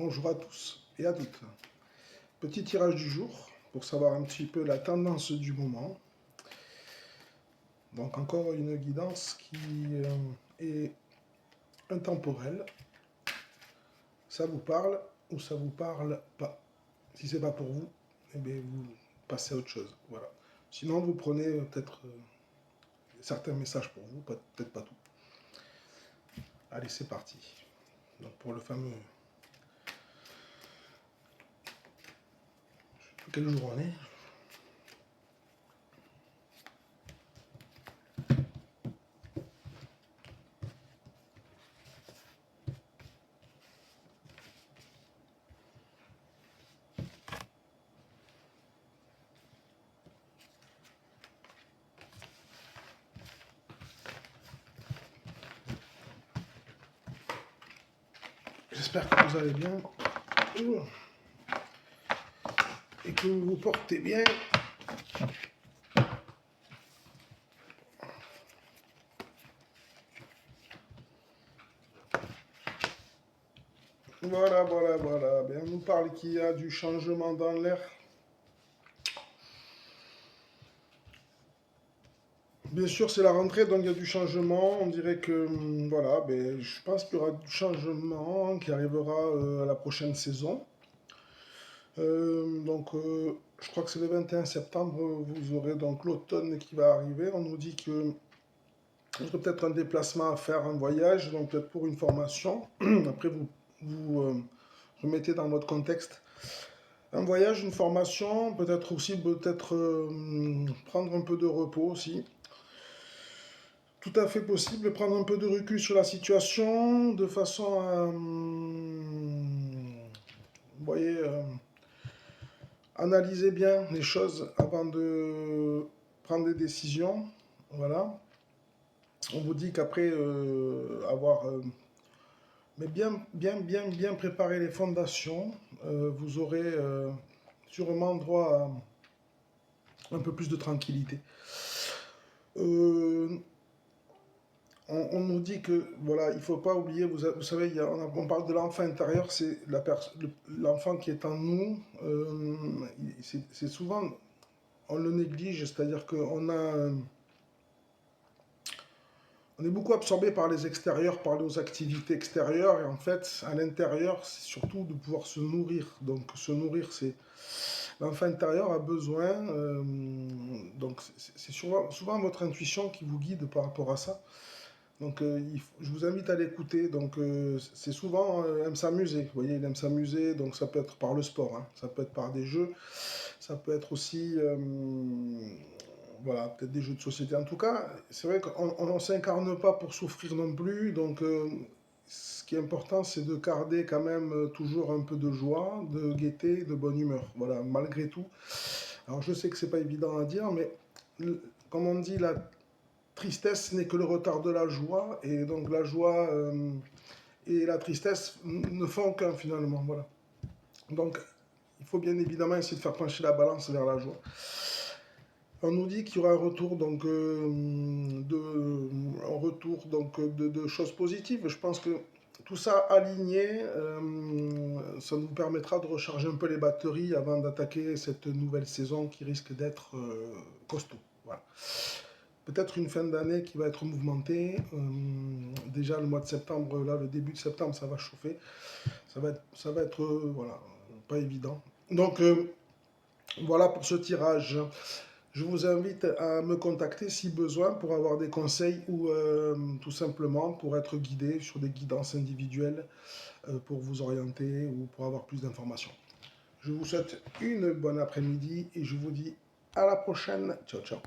Bonjour à tous et à toutes. Petit tirage du jour pour savoir un petit peu la tendance du moment. Donc encore une guidance qui est intemporelle. Ça vous parle ou ça vous parle pas. Si c'est pas pour vous, eh bien vous passez à autre chose. Voilà. Sinon vous prenez peut-être certains messages pour vous, peut-être pas tout. Allez, c'est parti. Donc pour le fameux quel jour on est. J'espère que vous allez bien et que vous vous portez bien. Voilà. Bien, on nous parle qu'il y a du changement dans l'air. Bien sûr, c'est la rentrée, donc il y a du changement. On dirait que, voilà, ben, je pense qu'il y aura du changement qui arrivera à la prochaine saison. Je crois que c'est le 21 septembre, vous aurez donc l'automne qui va arriver. On nous dit que il y aurait peut-être un déplacement à faire, un voyage, donc peut-être pour une formation. Après, vous remettez dans votre contexte. Un voyage, une formation, peut-être aussi prendre un peu de repos aussi. Tout à fait possible, prendre un peu de recul sur la situation, de façon à, vous voyez, analyser bien les choses avant de prendre des décisions. Voilà. On vous dit qu'après avoir mais bien préparé les fondations, vous aurez sûrement droit à un peu plus de tranquillité. On nous dit que, voilà, il ne faut pas oublier, vous savez, on parle de l'enfant intérieur, c'est l'enfant qui est en nous. C'est souvent, on le néglige, c'est-à-dire qu'on a... On est beaucoup absorbé par les extérieurs, par nos activités extérieures, et en fait, à l'intérieur, c'est surtout de pouvoir se nourrir. Donc, se nourrir, c'est... L'enfant intérieur a besoin, donc c'est souvent votre intuition qui vous guide par rapport à ça. Donc, je vous invite à l'écouter. Donc, c'est souvent, aime s'amuser. Vous voyez, il aime s'amuser. Donc, ça peut être par le sport, hein, ça peut être par des jeux, ça peut être aussi, voilà, peut-être des jeux de société. En tout cas, c'est vrai qu'on ne s'incarne pas pour souffrir non plus. Donc, ce qui est important, c'est de garder quand même toujours un peu de joie, de gaieté, de bonne humeur. Voilà, malgré tout. Alors, je sais que c'est pas évident à dire, mais comme on dit, la tristesse n'est que le retard de la joie, et donc la joie et la tristesse ne font qu'un finalement, voilà. Donc, il faut bien évidemment essayer de faire pencher la balance vers la joie. On nous dit qu'il y aura un retour donc de choses positives. Je pense que tout ça aligné, ça nous permettra de recharger un peu les batteries avant d'attaquer cette nouvelle saison qui risque d'être costaud. Voilà. Peut-être une fin d'année qui va être mouvementée. Déjà le mois de septembre, là, le début de septembre, ça va chauffer. Ça va être voilà, pas évident. Donc voilà pour ce tirage. Je vous invite à me contacter si besoin pour avoir des conseils ou tout simplement pour être guidé sur des guidances individuelles pour vous orienter ou pour avoir plus d'informations. Je vous souhaite une bonne après-midi et je vous dis à la prochaine. Ciao, ciao.